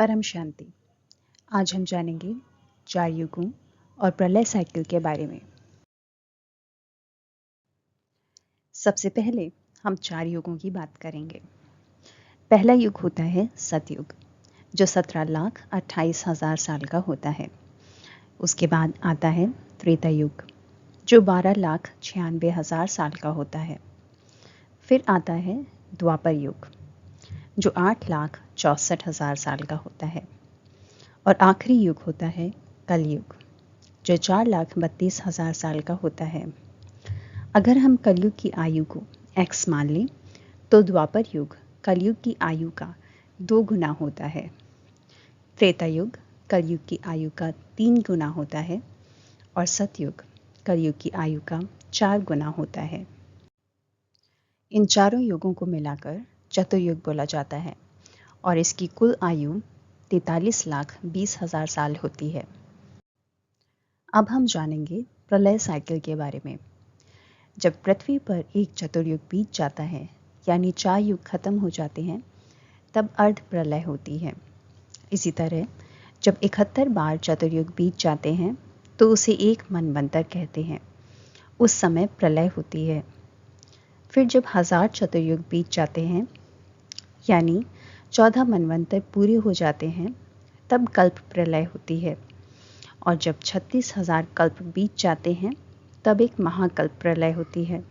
परम शांति। आज हम जानेंगे 4 युगों और प्रलय साइकिल के बारे में। सबसे पहले हम 4 युगों की बात करेंगे। पहला युग होता है सतयुग, जो 17,28,000 साल का होता है। उसके बाद आता है त्रेता युग, जो 12,96,000 साल का होता है। फिर आता है द्वापर युग, जो 8,64,000 साल का होता है। और आखिरी युग होता है कलयुग, जो 4,32,000 साल का होता है। अगर हम कलयुग की आयु को x मान लें तो द्वापर युग कलयुग की आयु का 2 गुना होता है। त्रेता युग कलयुग की आयु का 3 गुना होता है और सतयुग कलयुग की आयु का 4 गुना होता है। इन चारों युगों को मिलाकर चतुर्युग बोला जाता है और इसकी कुल आयु 43,20,000 साल होती है। अब हम जानेंगे प्रलय साइकिल के बारे में। जब पृथ्वी पर एक चतुर्युग बीत जाता है, यानी 4 युग खत्म हो जाते हैं, तब अर्ध प्रलय होती है। इसी तरह जब 71 बार चतुर्युग बीत जाते हैं तो उसे एक मनवंतर कहते हैं। उस समय प्रलय होती है। फिर जब 1000 चतुर्युग बीत जाते हैं, यानी 14 मनवंतर पूरे हो जाते हैं, तब कल्प प्रलय होती है। और जब 36,000 कल्प बीत जाते हैं, तब एक महाकल्प प्रलय होती है।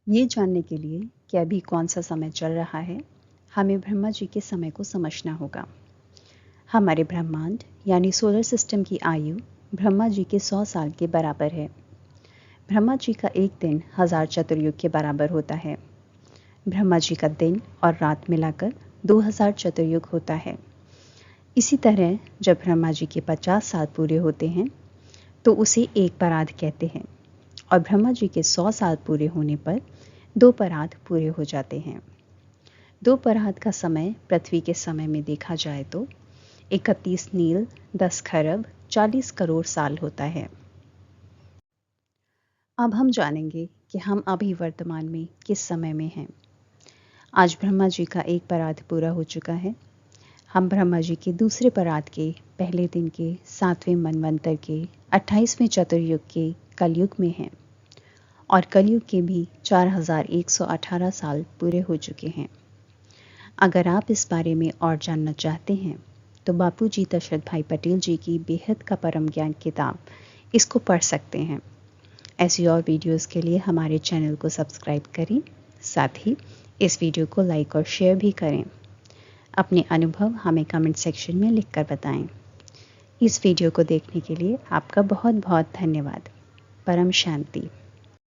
ये जानने के लिए कि अभी कौन सा समय चल रहा है, हमें ब्रह्मा जी के समय को समझना होगा। हमारे ब्रह्मांड यानी सोलर सिस्टम की आयु ब्रह्मा जी के 100 साल के बराबर है। ब्रह्मा जी का एक दिन 1000 चतुर्युग के बराबर होता है। ब्रह्मा जी का दिन और रात मिलाकर 2000 चतुर्युग होता है। इसी तरह जब ब्रह्मा जी के 50 साल पूरे होते हैं तो उसे एक परार्ध कहते हैं और ब्रह्मा जी के 100 साल पूरे होने पर 2 परार्ध पूरे हो जाते हैं। 2 परार्ध का समय पृथ्वी के समय में देखा जाए तो 31 नील 10 खरब 40 करोड़ साल होता है। अब हम जानेंगे कि हम अभी वर्तमान में किस समय में हैं। आज ब्रह्मा जी का एक परार्ध पूरा हो चुका है। हम ब्रह्मा जी के दूसरे परार्ध के पहले दिन के 7वें मनवंतर के 28वें चतुर्युग के कलयुग में हैं और कलयुग के भी 4118 साल पूरे हो चुके हैं। अगर आप इस बारे में और जानना चाहते हैं तो बापू जी दशरथ भाई पटेल जी की बेहद का परम ज्ञान किताब इसको पढ़ सकते हैं। ऐसी और वीडियोस के लिए हमारे चैनल को सब्सक्राइब करें, साथ ही इस वीडियो को लाइक और शेयर भी करें। अपने अनुभव हमें कमेंट सेक्शन में लिखकर बताएं। इस वीडियो को देखने के लिए आपका बहुत बहुत धन्यवाद। परम शांति।